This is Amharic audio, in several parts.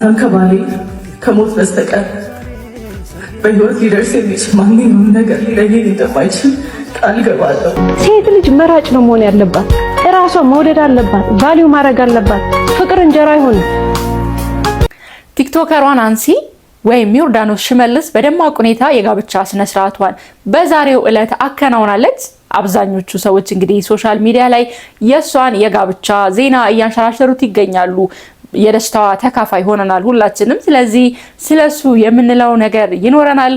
ተንከባሌ ከሞት በስተቀር በህይወት ሊደርስ የሚችል ማንኛውም ነገር ሊለየን እንደማይችል ቃል ገባለሁ። ሴት ልጅ መራጭ ነው መሆን ያለባት። እራሷ መውደድ አለባት፣ ቫልዩ ማድረግ አለባት። ፍቅር እንጀራ አይሆንም። ቲክቶከሯ ናንሲ ወይም ዮርዳኖስ ሽመልስ በደማቅ ሁኔታ የጋብቻ ስነ ስርዓቷን በዛሬው ዕለት አከናውናለች። አብዛኞቹ ሰዎች እንግዲህ ሶሻል ሚዲያ ላይ የሷን የጋብቻ ዜና እያንሸራሸሩት ይገኛሉ። የደስታዋ ተካፋይ ሆነናል ሁላችንም። ስለዚህ ስለሱ የምንለው ነገር ይኖረናል።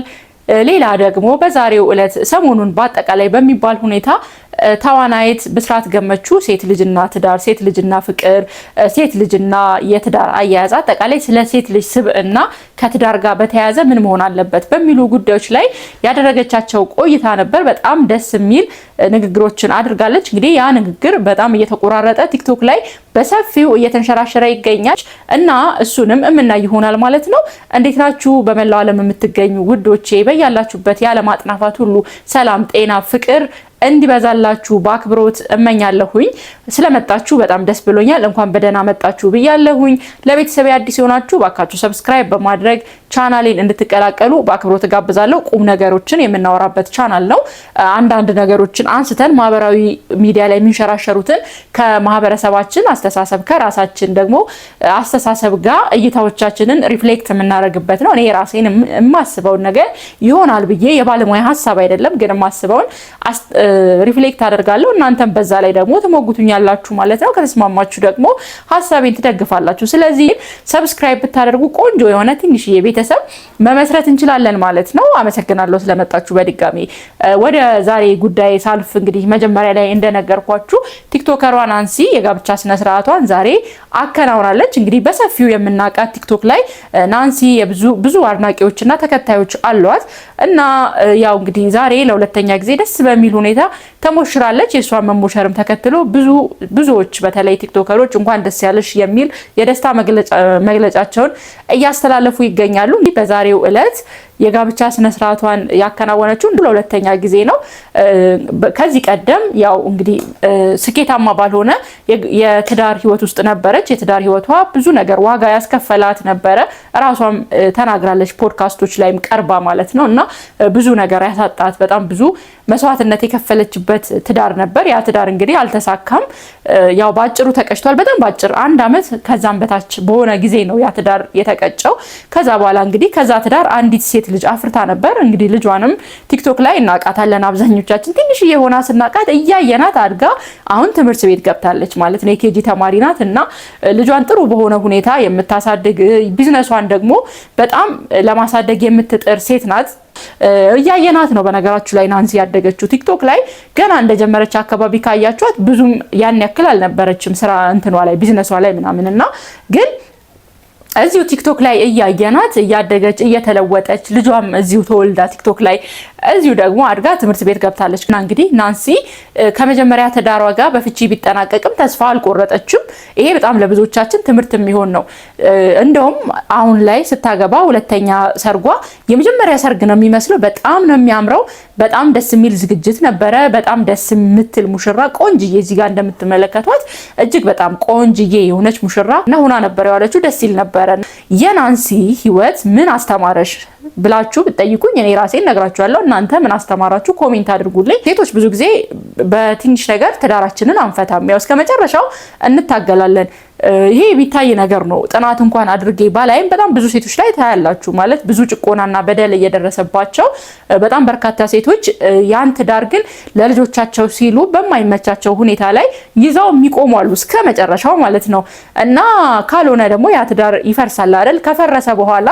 ሌላ ደግሞ በዛሬው ዕለት ሰሞኑን በአጠቃላይ በሚባል ሁኔታ ተዋናይት ብስራት ገመቹ ሴት ልጅና ትዳር፣ ሴት ልጅና ፍቅር፣ ሴት ልጅና የትዳር አያያዝ አጠቃላይ ስለ ሴት ልጅ ስብዕና ከትዳር ጋር በተያያዘ ምን መሆን አለበት በሚሉ ጉዳዮች ላይ ያደረገቻቸው ቆይታ ነበር። በጣም ደስ የሚል ንግግሮችን አድርጋለች። እንግዲህ ያ ንግግር በጣም እየተቆራረጠ ቲክቶክ ላይ በሰፊው እየተንሸራሸረ ይገኛል እና እሱንም እምናይ ይሆናል ማለት ነው። እንዴት ናችሁ? በመላው ዓለም የምትገኙ ውዶቼ በያላችሁበት የዓለም አጥናፋት ሁሉ ሰላም፣ ጤና፣ ፍቅር እንዲበዛላችሁ በአክብሮት እመኛለሁኝ። ስለመጣችሁ በጣም ደስ ብሎኛል። እንኳን በደህና መጣችሁ ብያለሁኝ። ለቤተሰብ አዲስ የሆናችሁ ባካችሁ ሰብስክራይብ በማድረግ ቻናሌን እንድትቀላቀሉ በአክብሮት ጋብዛለሁ። ቁም ነገሮችን የምናወራበት ቻናል ነው። አንዳንድ ነገሮችን አንስተን ማህበራዊ ሚዲያ ላይ የሚንሸራሸሩትን ከማህበረሰባችን አስተሳሰብ ከራሳችን ደግሞ አስተሳሰብ ጋር እይታዎቻችንን ሪፍሌክት የምናደርግበት ነው። እኔ ራሴን የማስበውን ነገር ይሆናል ብዬ የባለሙያ ሀሳብ አይደለም፣ ግን የማስበውን ሪፍሌክት አደርጋለሁ። እናንተም በዛ ላይ ደግሞ ተሞግቱኛላችሁ ማለት ነው። ከተስማማችሁ ደግሞ ሀሳቤን ትደግፋላችሁ። ስለዚህ ሰብስክራይብ ብታደርጉ ቆንጆ የሆነ ትንሽዬ ቤተሰብ መመስረት እንችላለን ማለት ነው። አመሰግናለሁ ስለመጣችሁ በድጋሚ። ወደ ዛሬ ጉዳይ ሳልፍ እንግዲህ መጀመሪያ ላይ እንደነገርኳችሁ ቲክቶከሯ ናንሲ የጋብቻ ስነ ስርዓቷን ዛሬ አከናውናለች። እንግዲህ በሰፊው የምናውቃት ቲክቶክ ላይ ናንሲ ብዙ አድናቂዎችና ተከታዮች አሏት እና ያው እንግዲህ ዛሬ ለሁለተኛ ጊዜ ደስ በሚል ሁኔታ ተሞሽራለች። የሷን መሞሸርም ተከትሎ ብዙዎች በተለይ ቲክቶከሮች እንኳን ደስ ያለሽ የሚል የደስታ መግለጫቸውን እያስተላለፉ ይገኛሉ። በዛሬው ዕለት የጋብቻ ስነ ስርዓቷን ያከናወነችው ለሁለተኛ ጊዜ ነው። ከዚህ ቀደም ያው እንግዲህ ስኬታማ ባልሆነ የትዳር ህይወት ውስጥ ነበረች። የትዳር ህይወቷ ብዙ ነገር ዋጋ ያስከፈላት ነበረ። ራሷም ተናግራለች ፖድካስቶች ላይም ቀርባ ማለት ነው እና ብዙ ነገር ያሳጣት በጣም ብዙ መስዋዕትነት የከፈለችበት ትዳር ነበር። ያ ትዳር እንግዲህ አልተሳካም። ያው ባጭሩ ተቀጭቷል። በጣም ባጭር 1 አመት ከዛም በታች በሆነ ጊዜ ነው ያ ትዳር የተቀጨው። ከዛ በኋላ እንግዲህ ከዛ ትዳር አንዲት ሴት ልጅ አፍርታ ነበር። እንግዲህ ልጇንም ቲክቶክ ላይ እናቃታለን። አብዛኞቻችን ትንሽዬ ሆና ስናቃት እያየናት አድጋ አሁን ትምህርት ቤት ገብታለች ማለት ነው። የኬጂ ተማሪ ናት እና ልጇን ጥሩ በሆነ ሁኔታ የምታሳድግ ቢዝነሷን ደግሞ በጣም ለማሳደግ የምትጥር ሴት ናት። እያየናት ነው። በነገራችሁ ላይ ናንሲ ያደገችው ቲክቶክ ላይ ገና እንደጀመረች አካባቢ ካያችኋት ብዙም ያን ያክል አልነበረችም ስራ እንትኗ ላይ ቢዝነሷ ላይ ምናምንና ግን እዚሁ ቲክቶክ ላይ እያየናት እያደገች እየተለወጠች ልጇም እዚሁ ተወልዳ ቲክቶክ ላይ እዚሁ ደግሞ አድጋ ትምህርት ቤት ገብታለች እና እንግዲህ ናንሲ ከመጀመሪያ ትዳሯ ጋር በፍቺ ቢጠናቀቅም ተስፋ አልቆረጠችም። ይሄ በጣም ለብዙዎቻችን ትምህርት የሚሆን ነው። እንደውም አሁን ላይ ስታገባ ሁለተኛ ሰርጓ የመጀመሪያ ሰርግ ነው የሚመስለው። በጣም ነው የሚያምረው። በጣም ደስ የሚል ዝግጅት ነበረ። በጣም ደስ የምትል ሙሽራ ቆንጅዬ እዚህ ጋር እንደምትመለከቷት እጅግ በጣም ቆንጅዬ የሆነች ሙሽራ እና ሆና ነበር ያለችው። ደስ ይል ነበር። የናንሲ ህይወት ምን አስተማረሽ ብላችሁ ብትጠይቁኝ እኔ ራሴን ነግራችኋለሁ። እናንተ ምን አስተማራችሁ ኮሜንት አድርጉልኝ። ሴቶች ብዙ ጊዜ በትንሽ ነገር ትዳራችንን አንፈታም፣ ያው እስከመጨረሻው እንታገላለን። ይሄ ቢታይ ነገር ነው። ጥናት እንኳን አድርጌ ባላይም በጣም ብዙ ሴቶች ላይ ታያላችሁ ማለት ብዙ ጭቆናና በደል እየደረሰባቸው በጣም በርካታ ሴቶች ያን ትዳር ግን ለልጆቻቸው ሲሉ በማይመቻቸው ሁኔታ ላይ ይዘው የሚቆሙ አሉ እስከመጨረሻው ማለት ነው። እና ካልሆነ ደግሞ ያ ትዳር ይፈርሳል አይደል? ከፈረሰ በኋላ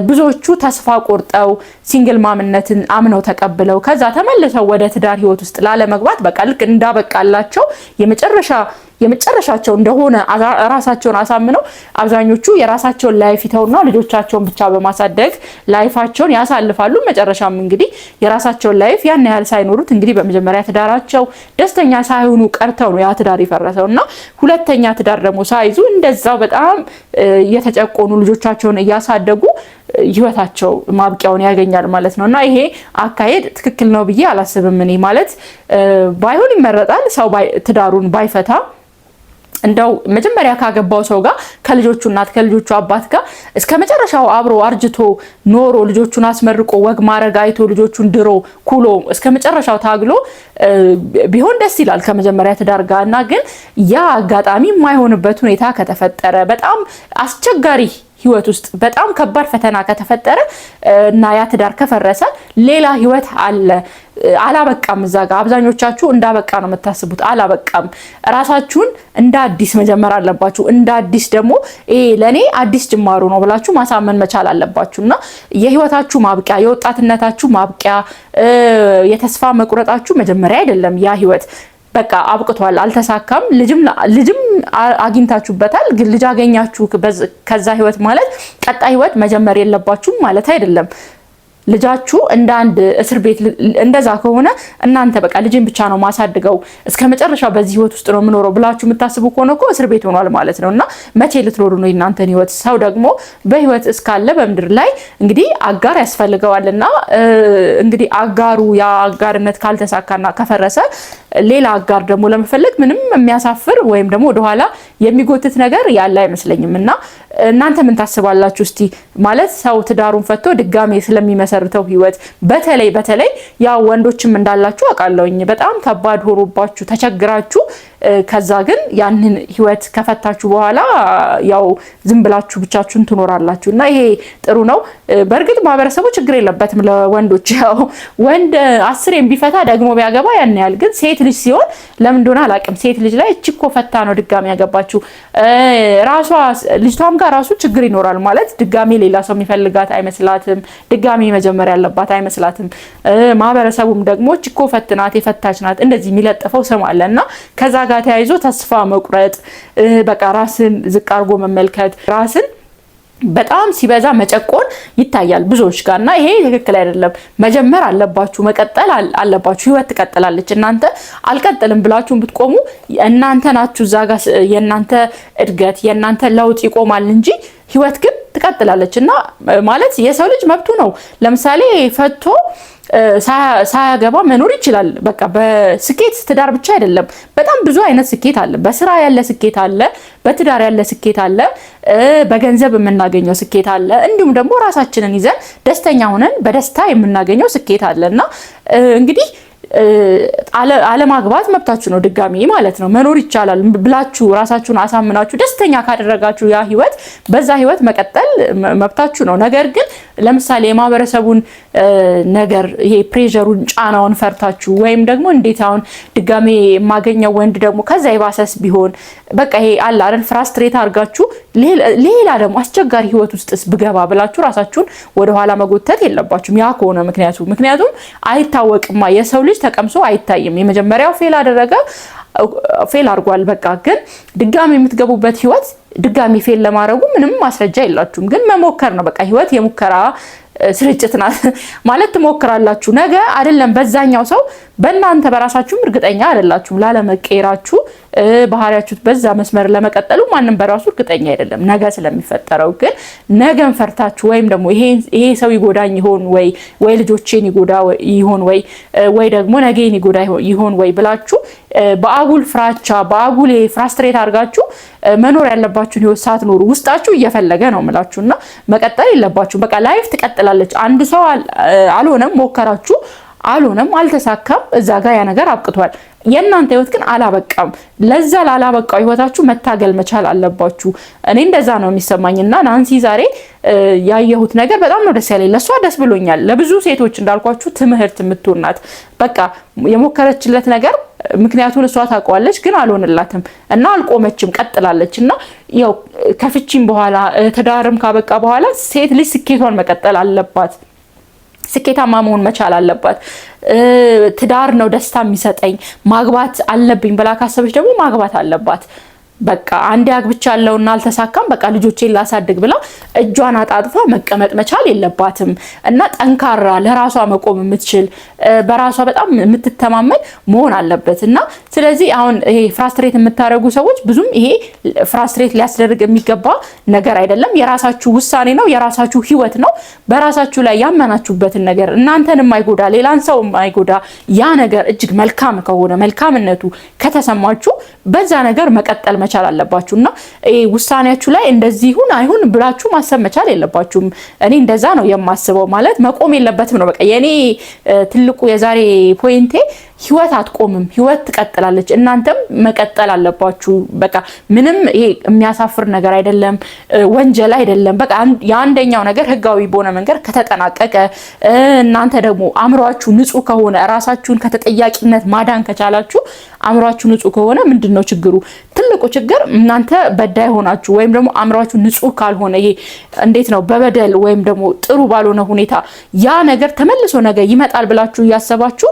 ብዙዎቹ ተስፋ ቆርጠው ሲንግል ማምነትን አምነው ተቀብለው ከዛ ተመልሰው ወደ ትዳር ህይወት ውስጥ ላለመግባት በቃ ልክ እንዳበቃላቸው የመጨረሻቸው እንደሆነ ራሳቸውን አሳምነው አብዛኞቹ የራሳቸውን ላይፍ ይተውና ልጆቻቸውን ብቻ በማሳደግ ላይፋቸውን ያሳልፋሉ። መጨረሻም እንግዲህ የራሳቸውን ላይፍ ያን ያህል ሳይኖሩት እንግዲህ በመጀመሪያ ትዳራቸው ደስተኛ ሳይሆኑ ቀርተው ነው ያ ትዳር ይፈረሰውና ሁለተኛ ትዳር ደግሞ ሳይዙ እንደዛው በጣም የተጨቆኑ ልጆቻቸውን እያሳደጉ ህይወታቸው ማብቂያውን ያገኛል ማለት ነውና ይሄ አካሄድ ትክክል ነው ብዬ አላስብም። እኔ ማለት ባይሆን ይመረጣል ሰው ትዳሩን ባይፈታ እንደው መጀመሪያ ካገባው ሰው ጋር ከልጆቹ እናት ከልጆቹ አባት ጋር እስከመጨረሻው አብሮ አርጅቶ ኖሮ ልጆቹን አስመርቆ ወግ ማረግ አይቶ ልጆቹን ድሮ ኩሎ እስከመጨረሻው ታግሎ ቢሆን ደስ ይላል ከመጀመሪያ ትዳር ጋር እና ግን ያ አጋጣሚ የማይሆንበት ሁኔታ ከተፈጠረ በጣም አስቸጋሪ ህይወት ውስጥ በጣም ከባድ ፈተና ከተፈጠረ እና ያ ትዳር ከፈረሰ ሌላ ህይወት አለ። አላበቃም። እዛ ጋር አብዛኞቻችሁ እንዳበቃ ነው የምታስቡት። አላበቃም። ራሳችሁን እንደ አዲስ መጀመር አለባችሁ። እንደ አዲስ ደግሞ ለኔ አዲስ ጅማሩ ነው ብላችሁ ማሳመን መቻል አለባችሁና የህይወታችሁ ማብቂያ የወጣትነታችሁ ማብቂያ የተስፋ መቁረጣችሁ መጀመሪያ አይደለም። ያ ህይወት በቃ አብቅቷል፣ አልተሳካም። ልጅም አግኝታችሁበታል። ግን ልጅ አገኛችሁ ከዛ ህይወት ማለት ቀጣይ ህይወት መጀመር የለባችሁም ማለት አይደለም። ልጃችሁ እንደ አንድ እስር ቤት እንደዛ ከሆነ እናንተ በቃ ልጅን ብቻ ነው ማሳድገው እስከመጨረሻው በዚህ ህይወት ውስጥ ነው የምኖረው ብላችሁ የምታስቡ ከሆነ እኮ እስር ቤት ሆኗል ማለት ነውና መቼ ልትኖሩ ነው እናንተን ህይወት? ሰው ደግሞ በህይወት እስካለ በምድር ላይ እንግዲህ አጋር ያስፈልገዋልና እንግዲህ አጋሩ ያ አጋርነት ካልተሳካና ከፈረሰ ሌላ አጋር ደግሞ ለመፈለግ ምንም የሚያሳፍር ወይም ደግሞ ወደኋላ የሚጎትት ነገር ያለ አይመስለኝምና እናንተ ምን ታስባላችሁ? እስቲ ማለት ሰው ትዳሩን ፈቶ ድጋሜ ስለሚመሰርተው ህይወት በተለይ ያው ወንዶችም እንዳላችሁ አውቃለሁኝ በጣም ከባድ ሆኖባችሁ ተቸግራችሁ ከዛ ግን ያንን ህይወት ከፈታችሁ በኋላ ያው ዝም ብላችሁ ብቻችሁን ትኖራላችሁ እና ይሄ ጥሩ ነው። በእርግጥ ማህበረሰቡ ችግር የለበትም ለወንዶች። ያው ወንድ 10 ቢፈታ ደግሞ ቢያገባ ያን ያህል ግን ሴት ልጅ ሲሆን ለምን እንደሆነ አላውቅም ሴት ልጅ ላይ እቺ እኮ ፈታ ነው ድጋሜ ያገባችሁ ራሷ ልጅቷም ጋር ራሱ ችግር ይኖራል ማለት ድጋሜ ሌላ ሰው የሚፈልጋት አይመስላትም። ድጋሜ መጀመሪያ ያለባት አይመስላትም። ማህበረሰቡም ደግሞ እቺ እኮ ፈትናት የፈታች ናት እንደዚህ የሚለጥፈው ስም አለና ከዛ ጋር ተያይዞ ተስፋ መቁረጥ በቃ ራስን ዝቅ አድርጎ መመልከት ራስን በጣም ሲበዛ መጨቆን ይታያል ብዙዎች ጋርና ይሄ ትክክል አይደለም። መጀመር አለባችሁ፣ መቀጠል አለባችሁ። ህይወት ትቀጥላለች። እናንተ አልቀጥልም ብላችሁ ብትቆሙ እናንተ ናችሁ እዛ ጋር የእናንተ እድገት የእናንተ ለውጥ ይቆማል እንጂ ህይወት ግን ትቀጥላለችና ማለት የሰው ልጅ መብቱ ነው። ለምሳሌ ፈቶ ሳያገባ መኖር ይችላል። በቃ በስኬት ትዳር ብቻ አይደለም በጣም ብዙ አይነት ስኬት አለ። በስራ ያለ ስኬት አለ፣ በትዳር ያለ ስኬት አለ፣ በገንዘብ የምናገኘው ስኬት አለ፣ እንዲሁም ደግሞ ራሳችንን ይዘን ደስተኛ ሆነን በደስታ የምናገኘው ስኬት አለና እንግዲህ አለማግባት መብታችሁ ነው ድጋሚ ማለት ነው። መኖር ይቻላል ብላችሁ ራሳችሁን አሳምናችሁ ደስተኛ ካደረጋችሁ ያ ህይወት በዛ ህይወት መቀጠል መብታችሁ ነው። ነገር ግን ለምሳሌ የማህበረሰቡን ነገር ይሄ ፕሬሸሩን ጫናውን ፈርታችሁ ወይም ደግሞ እንዴት አሁን ድጋሚ የማገኘው ወንድ ደግሞ ከዛ ይባሰስ ቢሆን በቃ ይሄ አለ አይደል ፍራስትሬት አድርጋችሁ ሌላ ደግሞ አስቸጋሪ ህይወት ውስጥስ ብገባ ብላችሁ ራሳችሁን ወደ ኋላ መጎተት የለባችሁም። ያ ከሆነ ምክንያቱም አይታወቅማ የሰው ልጅ ተቀምሶ አይታይም። የመጀመሪያው ፌል አድርጓል በቃ ግን ድጋሚ የምትገቡበት ህይወት ድጋሚ ፌል ለማድረጉ ምንም ማስረጃ የላችሁም። ግን መሞከር ነው በቃ ህይወት የሙከራ ስርጭት ናት ማለት ትሞክራላችሁ። ነገ አይደለም በዛኛው ሰው በእናንተ በራሳችሁም እርግጠኛ አይደላችሁም ላለመቀየራችሁ ባህሪያችሁ በዛ መስመር ለመቀጠሉ ማንንም በራሱ እርግጠኛ አይደለም ነገ ስለሚፈጠረው። ግን ነገን ፈርታችሁ ወይም ደግሞ ይሄ ሰው ይጎዳኝ ይሆን ወይ ልጆቼን ይጎዳ ይሆን ወይ ደግሞ ነገን ይጎዳ ይሆን ወይ ብላችሁ በአጉል ፍራቻ በአጉል ፍራስትሬት አድርጋችሁ መኖር ያለባችሁን ህይወት ሳትኖሩ ውስጣችሁ እየፈለገ ነው የምላችሁና መቀጠል የለባችሁ። በቃ ላይፍ ትቀጥላለች። አንድ ሰው አልሆነም ሞከራችሁ አልሆነም አልተሳካም እዛ ጋር ያ ነገር አብቅቷል። የእናንተ ህይወት ግን አላበቃም። ለዛ ላላበቃው ህይወታችሁ መታገል መቻል አለባችሁ። እኔ እንደዛ ነው የሚሰማኝና ናንሲ ዛሬ ያየሁት ነገር በጣም ነው ደስ ያለኝ። ለሷ ደስ ብሎኛል። ለብዙ ሴቶች እንዳልኳችሁ ትምህርት የምትሆናት በቃ የሞከረችለት ነገር ምክንያቱን እሷ ታውቀዋለች ግን አልሆነላትም እና አልቆመችም ቀጥላለችና ያው ከፍቺም በኋላ ትዳርም ካበቃ በኋላ ሴት ልጅ ስኬቷን መቀጠል አለባት። ስኬታማ መሆን መቻል አለባት። ትዳር ነው ደስታ የሚሰጠኝ ማግባት አለብኝ ብላ ካሰበች ደግሞ ማግባት አለባት። በቃ አንዴ አግብቻለሁና አልተሳካም በቃ ልጆቼን ላሳድግ ብላ እጇን አጣጥፋ መቀመጥ መቻል የለባትም እና ጠንካራ ለራሷ መቆም የምትችል በራሷ በጣም የምትተማመን መሆን አለበት። እና ስለዚህ አሁን ይሄ ፍራስትሬት የምታረጉ ሰዎች ብዙም ይሄ ፍራስትሬት ሊያስደርግ የሚገባ ነገር አይደለም። የራሳችሁ ውሳኔ ነው፣ የራሳችሁ ህይወት ነው። በራሳችሁ ላይ ያመናችሁበትን ነገር እናንተን የማይጎዳ ሌላን ሰው የማይጎዳ ያ ነገር እጅግ መልካም ከሆነ መልካምነቱ ከተሰማችሁ በዛ ነገር መቀጠል መቻል አለባችሁና ውሳኔያችሁ ላይ እንደዚህ ይሁን አይሁን ብላችሁ ማሰብ መቻል የለባችሁም። እኔ እንደዛ ነው የማስበው። ማለት መቆም የለበትም ነው በቃ የኔ ትልቁ የዛሬ ፖይንቴ። ህይወት አትቆምም፣ ህይወት ትቀጥላለች። እናንተም መቀጠል አለባችሁ። በቃ ምንም ይሄ የሚያሳፍር ነገር አይደለም፣ ወንጀል አይደለም። በቃ የአንደኛው ነገር ህጋዊ በሆነ መንገድ ከተጠናቀቀ እናንተ ደግሞ አእምሯችሁ ንጹህ ከሆነ ራሳችሁን ከተጠያቂነት ማዳን ከቻላችሁ አእምሯችሁ ንጹህ ከሆነ ምንድነው ችግሩ? ትልቁ ችግር እናንተ በዳይ ሆናችሁ ወይም ደግሞ አእምሯችሁ ንጹህ ካልሆነ ይሄ እንዴት ነው በበደል ወይም ደግሞ ጥሩ ባልሆነ ሁኔታ ያ ነገር ተመልሶ ነገር ይመጣል ብላችሁ ያሰባችሁ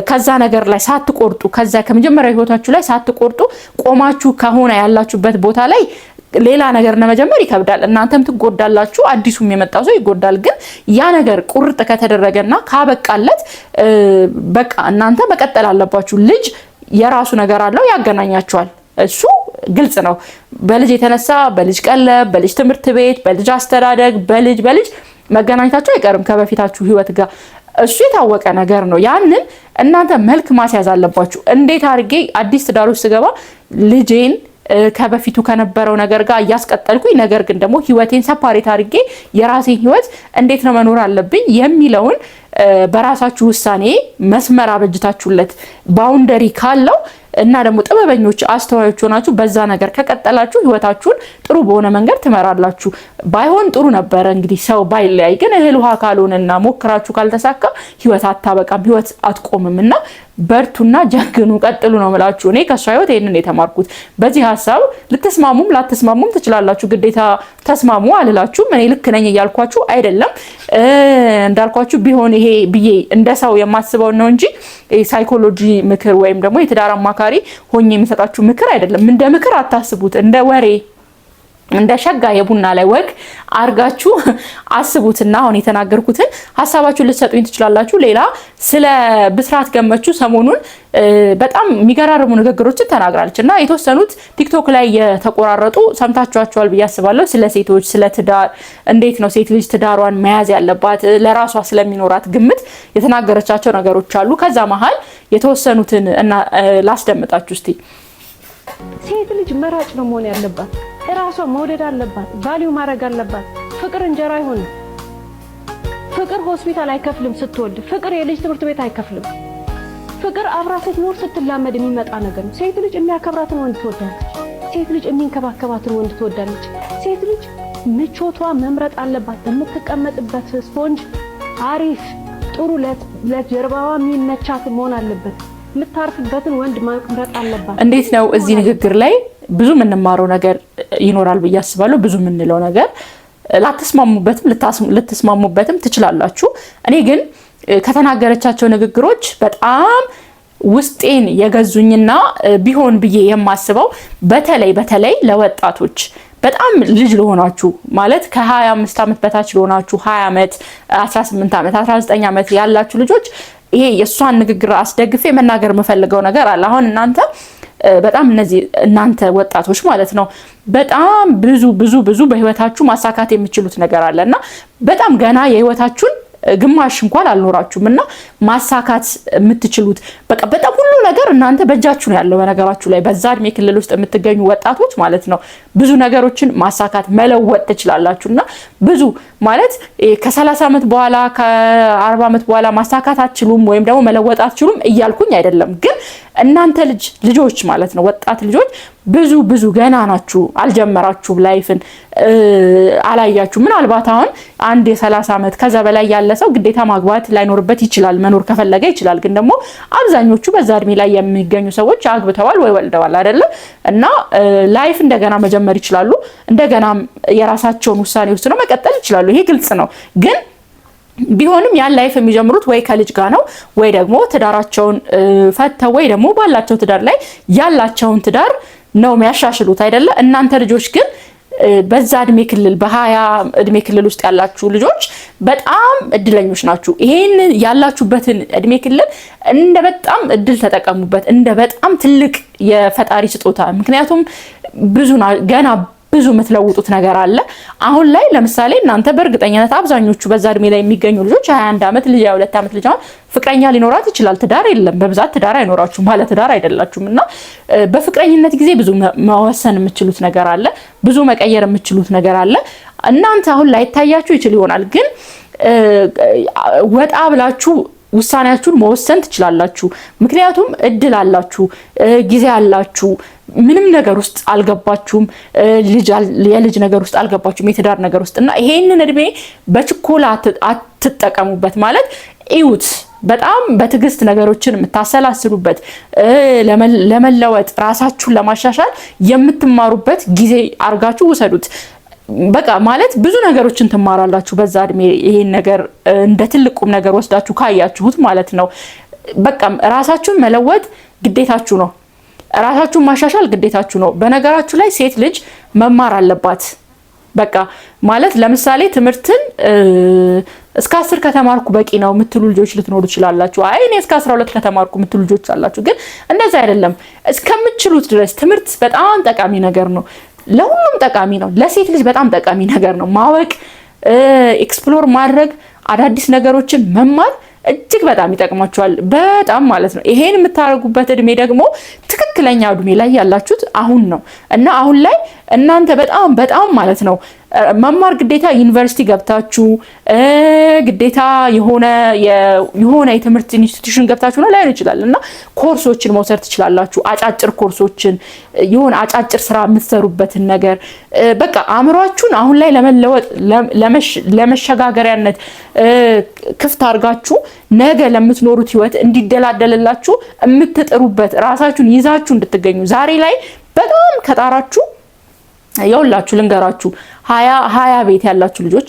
ከዛ ነገር ላይ ሳትቆርጡ ከዛ ከመጀመሪያው ህይወታችሁ ላይ ሳትቆርጡ ቆማችሁ ከሆነ ያላችሁበት ቦታ ላይ ሌላ ነገር ለመጀመር ይከብዳል። እናንተም ትጎዳላችሁ፣ አዲሱም የመጣው ሰው ይጎዳል። ግን ያ ነገር ቁርጥ ከተደረገና ካበቃለት በቃ እናንተ መቀጠል አለባችሁ። ልጅ የራሱ ነገር አለው ያገናኛቸዋል። እሱ ግልጽ ነው። በልጅ የተነሳ በልጅ ቀለብ፣ በልጅ ትምህርት ቤት፣ በልጅ አስተዳደግ፣ በልጅ መገናኘታቸው አይቀርም ከበፊታችሁ ህይወት ጋር። እሱ የታወቀ ነገር ነው። ያንን እናንተ መልክ ማስያዝ አለባችሁ። እንዴት አድርጌ አዲስ ትዳር ውስጥ ስገባ ልጄን ከበፊቱ ከነበረው ነገር ጋር እያስቀጠልኩኝ ነገር ግን ደግሞ ህይወቴን ሰፓሬት አድርጌ የራሴን ህይወት እንዴት ነው መኖር አለብኝ የሚለውን በራሳችሁ ውሳኔ መስመር አበጅታችሁለት ባውንደሪ ካለው እና ደግሞ ጥበበኞች አስተዋዮች ሆናችሁ በዛ ነገር ከቀጠላችሁ ህይወታችሁን ጥሩ በሆነ መንገድ ትመራላችሁ። ባይሆን ጥሩ ነበረ እንግዲህ ሰው ባይለያይ፣ ግን እህል ውሃ ካልሆነና ሞክራችሁ ካልተሳካ ህይወት አታበቃም፣ ህይወት አትቆምምና በርቱና ጀግኑ ቀጥሉ ነው የምላችሁ። እኔ ከሷ ህይወት ይሄንን የተማርኩት። በዚህ ሀሳብ ልትስማሙም ላትስማሙም ትችላላችሁ። ግዴታ ተስማሙ አልላችሁም። እኔ ልክ ነኝ እያልኳችሁ አይደለም። እንዳልኳችሁ ቢሆን ይሄ ብዬ እንደ ሰው የማስበው ነው እንጂ ሳይኮሎጂ ምክር ወይም ደግሞ የትዳር አማካሪ ሆኜ የምሰጣችሁ ምክር አይደለም። እንደ ምክር አታስቡት፣ እንደ ወሬ እንደ ሸጋ የቡና ላይ ወግ አርጋችሁ አስቡትና አሁን የተናገርኩትን ሐሳባችሁን ልትሰጡኝ ትችላላችሁ። ሌላ ስለ ብስራት ገመቹ ሰሞኑን በጣም የሚገራርሙ ንግግሮችን ተናግራለች እና የተወሰኑት ቲክቶክ ላይ የተቆራረጡ ሰምታችኋቸዋል ብዬ አስባለሁ። ስለ ሴቶች፣ ስለ ትዳር፣ እንዴት ነው ሴት ልጅ ትዳሯን መያዝ ያለባት፣ ለራሷ ስለሚኖራት ግምት የተናገረቻቸው ነገሮች አሉ። ከዛ መሃል የተወሰኑትን እና ላስደምጣችሁ እስቲ። ሴት ልጅ መራጭ ነው መሆን ያለባት። እራሷ መውደድ አለባት፣ ቫልዩ ማድረግ አለባት። ፍቅር እንጀራ አይሆንም። ፍቅር ሆስፒታል አይከፍልም። ስትወልድ ፍቅር የልጅ ትምህርት ቤት አይከፍልም። ፍቅር አብራ ስትኖር ስትላመድ የሚመጣ ነገር ነው። ሴት ልጅ የሚያከብራትን ወንድ ትወዳለች። ሴት ልጅ የሚንከባከባትን ወንድ ትወዳለች። ሴት ልጅ ምቾቷ መምረጥ አለባት። የምትቀመጥበት ስፖንጅ አሪፍ ጥሩ ለጀርባዋ የሚመቻት መሆን አለበት። ልታርፍበትን ወንድ መምረጥ አለባት። እንዴት ነው እዚህ ንግግር ላይ ብዙ የምንማረው ነገር ይኖራል ብዬ አስባለሁ። ብዙ የምንለው ነገር ላትስማሙበትም ልትስማሙበትም ትችላላችሁ። እኔ ግን ከተናገረቻቸው ንግግሮች በጣም ውስጤን የገዙኝና ቢሆን ብዬ የማስበው በተለይ ለወጣቶች በጣም ልጅ ለሆናችሁ ማለት ከ25 ዓመት በታች ለሆናችሁ 20 ዓመት 18 ዓመት 19 ዓመት ያላችሁ ልጆች ይሄ የሷን ንግግር አስደግፌ መናገር የምፈልገው ነገር አለ። አሁን በጣም እነዚህ እናንተ ወጣቶች ማለት ነው በጣም ብዙ በህይወታችሁ ማሳካት የምትችሉት ነገር አለና በጣም ገና የህይወታችሁን ግማሽ እንኳን አልኖራችሁምና ማሳካት የምትችሉት በጣም ሁሉ ነገር እናንተ በእጃችሁ ነው ያለው። በነገራችሁ ላይ በዛ እድሜ ክልል ውስጥ የምትገኙ ወጣቶች ማለት ነው ብዙ ነገሮችን ማሳካት መለወጥ ትችላላችሁና ብዙ ማለት ከ30 ዓመት በኋላ ከ40 ዓመት በኋላ ማሳካት አትችሉም ወይም ደግሞ መለወጥ አትችሉም እያልኩኝ አይደለም። ግን እናንተ ልጆች ማለት ነው ወጣት ልጆች ብዙ ገና ናችሁ፣ አልጀመራችሁም፣ ላይፍን አላያችሁ። ምናልባት አሁን አንድ የ30 ዓመት ከዛ በላይ ያለ ሰው ግዴታ ማግባት ላይኖርበት ይችላል፣ መኖር ከፈለገ ይችላል። ግን ደግሞ አብዛኞቹ በዛ እድሜ ላይ የሚገኙ ሰዎች አግብተዋል ወይ ወልደዋል አይደለ? እና ላይፍ እንደገና መጀመር ይችላሉ። እንደገና የራሳቸውን ውሳኔ ወስነው መቀጠል ይችላሉ። ይሄ ግልጽ ነው። ግን ቢሆንም ያን ላይፍ የሚጀምሩት ወይ ከልጅ ጋር ነው ወይ ደግሞ ትዳራቸውን ፈተው ወይ ደግሞ ባላቸው ትዳር ላይ ያላቸውን ትዳር ነው የሚያሻሽሉት አይደለ? እናንተ ልጆች ግን በዛ እድሜ ክልል በ20 እድሜ ክልል ውስጥ ያላችሁ ልጆች በጣም እድለኞች ናችሁ። ይሄን ያላችሁበትን እድሜ ክልል እንደ በጣም እድል ተጠቀሙበት፣ እንደ በጣም ትልቅ የፈጣሪ ስጦታ። ምክንያቱም ገና ብዙ የምትለውጡት ነገር አለ። አሁን ላይ ለምሳሌ እናንተ በእርግጠኛነት አብዛኞቹ በዛ እድሜ ላይ የሚገኙ ልጆች 21 ዓመት ልጅ 22 ዓመት ልጅ ፍቅረኛ ሊኖራት ይችላል። ትዳር የለም፣ በብዛት ትዳር አይኖራችሁም፣ ባለ ትዳር አይደላችሁም። እና በፍቅረኝነት ጊዜ ብዙ መወሰን የምትችሉት ነገር አለ፣ ብዙ መቀየር የምትችሉት ነገር አለ። እናንተ አሁን ላይ ታያችሁ ይችል ይሆናል፣ ግን ወጣ ብላችሁ ውሳኔያችሁን መወሰን ትችላላችሁ። ምክንያቱም እድል አላችሁ፣ ጊዜ አላችሁ። ምንም ነገር ውስጥ አልገባችሁም፣ የልጅ ነገር ውስጥ አልገባችሁም፣ የትዳር ነገር ውስጥ እና ይሄንን እድሜ በችኮላ አትጠቀሙበት። ማለት እዩት፣ በጣም በትዕግስት ነገሮችን የምታሰላስሉበት፣ ለመለወጥ ራሳችሁን ለማሻሻል የምትማሩበት ጊዜ አርጋችሁ ውሰዱት። በቃ ማለት ብዙ ነገሮችን ትማራላችሁ በዛ እድሜ። ይሄን ነገር እንደ ትልቁም ነገር ወስዳችሁ ካያችሁት ማለት ነው። በቃ ራሳችሁን መለወጥ ግዴታችሁ ነው። ራሳችሁን ማሻሻል ግዴታችሁ ነው። በነገራችሁ ላይ ሴት ልጅ መማር አለባት። በቃ ማለት ለምሳሌ ትምህርትን እስከ 10 ከተማርኩ በቂ ነው የምትሉ ልጆች ልትኖሩ ይችላላችሁ። አይ እኔ እስከ 12 ከተማርኩ የምትሉ ልጆች አላችሁ። ግን እንደዛ አይደለም። እስከምትችሉት ድረስ ትምህርት በጣም ጠቃሚ ነገር ነው። ለሁሉም ጠቃሚ ነው። ለሴት ልጅ በጣም ጠቃሚ ነገር ነው። ማወቅ፣ ኤክስፕሎር ማድረግ፣ አዳዲስ ነገሮችን መማር እጅግ በጣም ይጠቅማችኋል። በጣም ማለት ነው። ይሄን የምታደርጉበት እድሜ ደግሞ ትክክለኛ እድሜ ላይ ያላችሁት አሁን ነው እና አሁን ላይ እናንተ በጣም ማለት ነው መማር ግዴታ ዩኒቨርሲቲ ገብታችሁ ግዴታ የሆነ የትምህርት ኢንስቲትዩሽን ገብታችሁ ነው ላይሆን ይችላል እና ኮርሶችን መውሰድ ትችላላችሁ። አጫጭር ኮርሶችን የሆነ አጫጭር ስራ የምትሰሩበትን ነገር በቃ አእምሯችሁን አሁን ላይ ለመለወጥ ለመሸጋገሪያነት ክፍት አድርጋችሁ ነገ ለምትኖሩት ህይወት እንዲደላደልላችሁ የምትጥሩበት ራሳችሁን ይዛችሁ እንድትገኙ ዛሬ ላይ በጣም ከጣራችሁ ያውላችሁ ልንገራችሁ 20 ቤት ያላችሁ ልጆች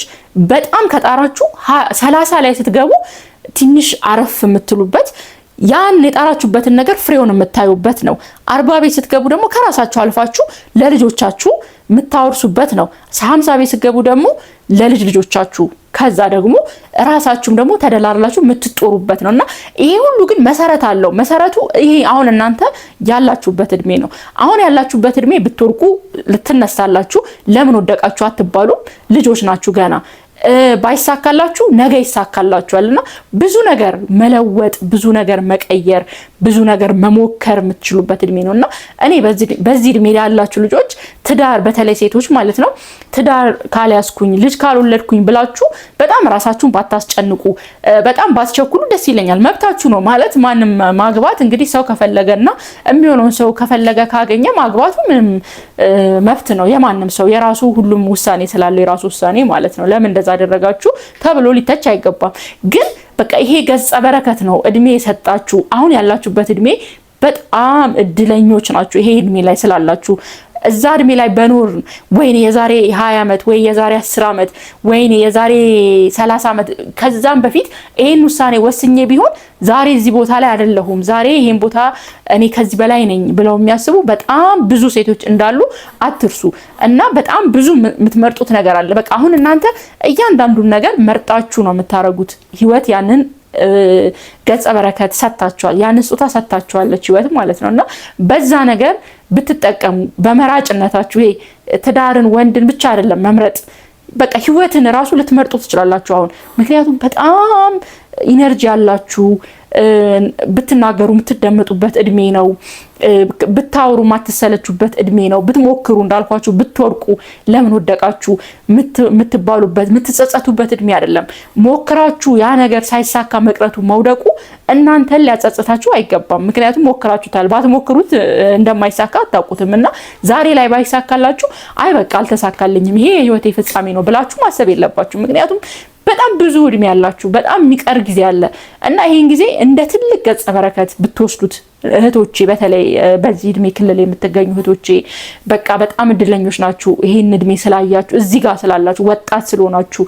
በጣም ከጣራችሁ 30 ላይ ስትገቡ ትንሽ አረፍ የምትሉበት ያን የጣራችሁበትን ነገር ፍሬውን የምታዩበት ነው። 40 ቤት ስትገቡ ደግሞ ከራሳችሁ አልፋችሁ ለልጆቻችሁ የምታወርሱበት ነው። 50 ቤት ስትገቡ ደግሞ ለልጅ ልጆቻችሁ ከዛ ደግሞ ራሳችሁም ደግሞ ተደላላችሁ የምትጦሩበት ነውና ይሄ ሁሉ ግን መሰረት አለው። መሰረቱ ይሄ አሁን እናንተ ያላችሁበት እድሜ ነው። አሁን ያላችሁበት እድሜ ብትወርቁ ልትነሳላችሁ። ለምን ወደቃችሁ አትባሉም። ልጆች ናችሁ ገና። ባይሳካላችሁ ነገ ይሳካላችኋልና ብዙ ነገር መለወጥ፣ ብዙ ነገር መቀየር፣ ብዙ ነገር መሞከር የምትችሉበት እድሜ ነውና እኔ በዚህ እድሜ ያላችሁ ልጆች ትዳር በተለይ ሴቶች ማለት ነው ትዳር ካልያዝኩኝ ልጅ ካልወለድኩኝ ብላችሁ በጣም ራሳችሁን ባታስጨንቁ፣ በጣም ባትቸኩሉ ደስ ይለኛል። መብታችሁ ነው ማለት ማንም ማግባት እንግዲህ ሰው ከፈለገና የሚሆነውን ሰው ከፈለገ ካገኘ ማግባቱ ምንም መብት ነው የማንም ሰው የራሱ ሁሉም ውሳኔ ስላለው የራሱ ውሳኔ ማለት ነው። ለምን እንደዛ አደረጋችሁ ተብሎ ሊተች አይገባም። ግን በቃ ይሄ ገጸ በረከት ነው እድሜ የሰጣችሁ። አሁን ያላችሁበት እድሜ በጣም እድለኞች ናችሁ። ይሄ እድሜ ላይ ስላላችሁ እዛ እድሜ ላይ በኖር ወይኔ የዛሬ 20 ዓመት ወይ የዛሬ 10 ዓመት ወይኔ የዛሬ 30 ዓመት ከዛም በፊት ይሄን ውሳኔ ወስኜ ቢሆን ዛሬ እዚህ ቦታ ላይ አይደለሁም፣ ዛሬ ይሄን ቦታ እኔ ከዚህ በላይ ነኝ ብለው የሚያስቡ በጣም ብዙ ሴቶች እንዳሉ አትርሱ። እና በጣም ብዙ የምትመርጡት ነገር አለ። በቃ አሁን እናንተ እያንዳንዱን ነገር መርጣችሁ ነው የምታረጉት። ህይወት ያንን ገጸ በረከት ሰጣችኋል፣ ያንን ስጦታ ሰጣችኋለች ህይወት ማለት ነውና በዛ ነገር ብትጠቀሙ በመራጭነታችሁ ይሄ ትዳርን ወንድን ብቻ አይደለም መምረጥ በቃ ህይወትን ራሱ ልትመርጡ ትችላላችሁ አሁን። ምክንያቱም በጣም ኢነርጂ ያላችሁ ብትናገሩ የምትደመጡበት እድሜ ነው። ብታወሩ ማትሰለቹበት እድሜ ነው። ብትሞክሩ እንዳልኳችሁ ብትወርቁ ለምን ወደቃችሁ የምትባሉበት የምትጸጸቱበት እድሜ አይደለም። ሞክራችሁ ያ ነገር ሳይሳካ መቅረቱ መውደቁ እናንተን ሊያጸጽታችሁ አይገባም። ምክንያቱም ሞክራችሁታል። ባትሞክሩት እንደማይሳካ አታውቁትምና ዛሬ ላይ ባይሳካላችሁ አይ በቃ አልተሳካልኝም ይሄ የህይወቴ ፍጻሜ ነው ብላችሁ ማሰብ የለባችሁ። ምክንያቱም በጣም ብዙ እድሜ ያላችሁ በጣም የሚቀር ጊዜ አለ እና ይሄን ጊዜ እንደ ትልቅ ገጸ በረከት ብትወስዱት እህቶቼ፣ በተለይ በዚህ እድሜ ክልል የምትገኙ እህቶቼ በቃ በጣም እድለኞች ናችሁ። ይሄን እድሜ ስላያችሁ እዚህ ጋር ስላላችሁ ወጣት ስለሆናችሁ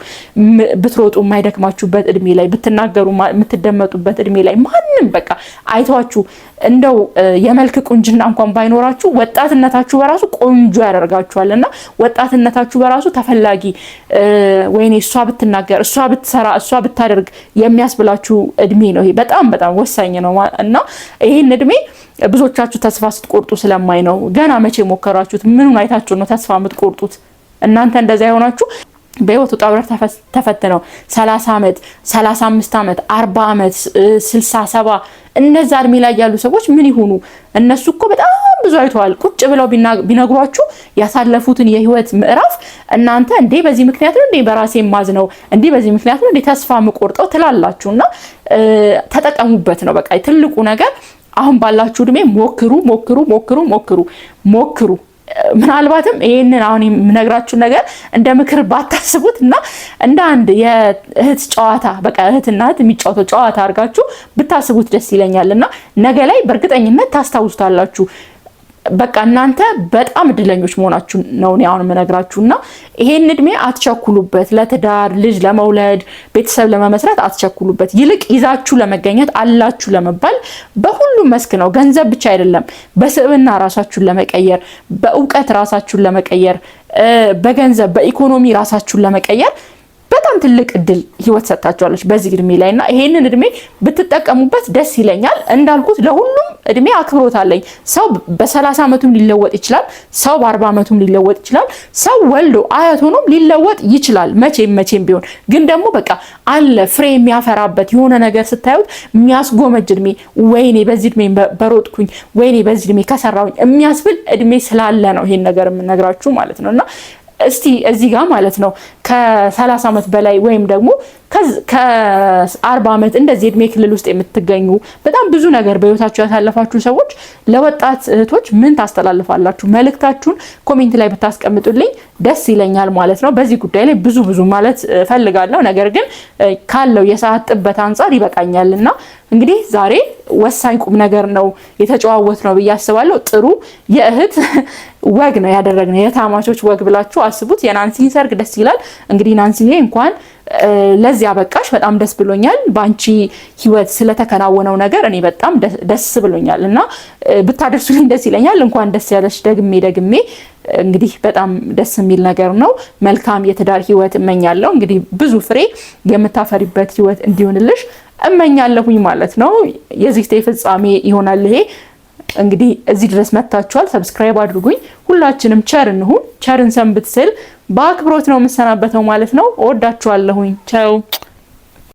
ብትሮጡ የማይደክማችሁበት እድሜ ላይ ብትናገሩ የምትደመጡበት እድሜ ላይ ማንም በቃ አይቷችሁ እንደው የመልክ ቁንጅና እንኳን ባይኖራችሁ ወጣትነታችሁ በራሱ ቆንጆ ያደርጋችኋልና ወጣትነታችሁ በራሱ ተፈላጊ ወይኔ እሷ ብትናገር እሷ ብትሰራ እሷ ብታደርግ የሚያስብላችሁ እድሜ ነው። ይሄ በጣም ወሳኝ ነው እና ይሄን እድሜ ብዙዎቻችሁ ተስፋ ስትቆርጡ ስለማይ ነው። ገና መቼ ሞከራችሁት? ምኑን አይታችሁ ነው ተስፋ የምትቆርጡት? እናንተ እንደዛ የሆናችሁ በህይወት ውጣ ውረድ ተፈትነው 30 ዓመት 35 ዓመት 40 ዓመት 60 70 እነዛ እድሜ ላይ ያሉ ሰዎች ምን ይሆኑ? እነሱ እኮ በጣም ብዙ አይተዋል። ቁጭ ብለው ቢነግሯችሁ ያሳለፉትን የህይወት ምዕራፍ እናንተ እንዴ በዚህ ምክንያት ነው እንዴ በራሴ ማዝ ነው እንዴ በዚህ ምክንያት ነው እንዴ ተስፋ የምቆርጠው ትላላችሁና ተጠቀሙበት ነው በቃ ትልቁ ነገር። አሁን ባላችሁ እድሜ ሞክሩ ሞክሩ ሞክሩ ሞክሩ ሞክሩ። ምናልባትም ይሄንን አሁን የምነግራችሁ ነገር እንደ ምክር ባታስቡት እና እንደ አንድ የእህት ጨዋታ በቃ እህትና እህት የሚጫወተው ጨዋታ አድርጋችሁ ብታስቡት ደስ ይለኛልና ነገ ላይ በእርግጠኝነት ታስታውሱታላችሁ። በቃ እናንተ በጣም እድለኞች መሆናችሁ ነው አሁን የምነግራችሁና ይሄን እድሜ አትቸኩሉበት። ለትዳር ልጅ ለመውለድ ቤተሰብ ለመመስረት አትቸኩሉበት። ይልቅ ይዛችሁ ለመገኘት አላችሁ ለመባል በሁሉም መስክ ነው። ገንዘብ ብቻ አይደለም፣ በስብዕና ራሳችሁን ለመቀየር፣ በእውቀት ራሳችሁን ለመቀየር፣ በገንዘብ በኢኮኖሚ ራሳችሁን ለመቀየር በጣም ትልቅ እድል ህይወት ሰጣችኋለች በዚህ እድሜ ላይና ይሄንን እድሜ ብትጠቀሙበት ደስ ይለኛል። እንዳልኩት ለሁሉም እድሜ አክብሮት አለኝ። ሰው በ30 ዓመቱም ሊለወጥ ይችላል። ሰው በ40 ዓመቱም ሊለወጥ ይችላል። ሰው ወልዶ አያት ሆኖም ሊለወጥ ይችላል። መቼም ቢሆን ግን ደግሞ በቃ አለ ፍሬ የሚያፈራበት የሆነ ነገር ስታዩት የሚያስጎመጅ እድሜ ወይኔ በዚህ እድሜ በሮጥኩኝ ወይኔ በዚህ እድሜ ከሰራሁኝ የሚያስብል እድሜ ስላለ ነው ይሄን ነገር የምነግራችሁ ማለት ነውና እስቲ እዚህ ጋር ማለት ነው ከ30 ዓመት በላይ ወይም ደግሞ ከ40 ዓመት እንደዚህ እድሜ ክልል ውስጥ የምትገኙ በጣም ብዙ ነገር በህይወታችሁ ያሳለፋችሁ ሰዎች ለወጣት እህቶች ምን ታስተላልፋላችሁ? መልእክታችሁን ኮሜንት ላይ ብታስቀምጡልኝ ደስ ይለኛል ማለት ነው። በዚህ ጉዳይ ላይ ብዙ ማለት ፈልጋለሁ፣ ነገር ግን ካለው የሰዓት ጥበት አንፃር ይበቃኛልና እንግዲህ ዛሬ ወሳኝ ቁም ነገር ነው የተጨዋወት ነው ብዬ አስባለሁ። ጥሩ የእህት ወግ ነው ያደረግነው፣ የታማቾች ወግ ብላችሁ አስቡት። የናንሲን ሰርግ ደስ ይላል። እንግዲህ ናንሲዬ እንኳን ለዚህ አበቃሽ፣ በጣም ደስ ብሎኛል። ባንቺ ህይወት ስለተከናወነው ነገር እኔ በጣም ደስ ብሎኛል እና ብታደርሱልኝ ደስ ይለኛል። እንኳን ደስ ያለሽ ደግሜ እንግዲህ በጣም ደስ የሚል ነገር ነው። መልካም የትዳር ህይወት እመኛለሁ። እንግዲህ ብዙ ፍሬ የምታፈሪበት ህይወት እንዲሆንልሽ እመኛለሁኝ ማለት ነው። የዚህ ፍጻሜ ይሆናል ይሄ። እንግዲህ እዚህ ድረስ መጣችኋል፣ ሰብስክራይብ አድርጉኝ። ሁላችንም ቸር እንሁን፣ ቸርን ሰንብት ስል በአክብሮት ነው የምሰናበተው ማለት ነው። እወዳችኋለሁኝ። ቻው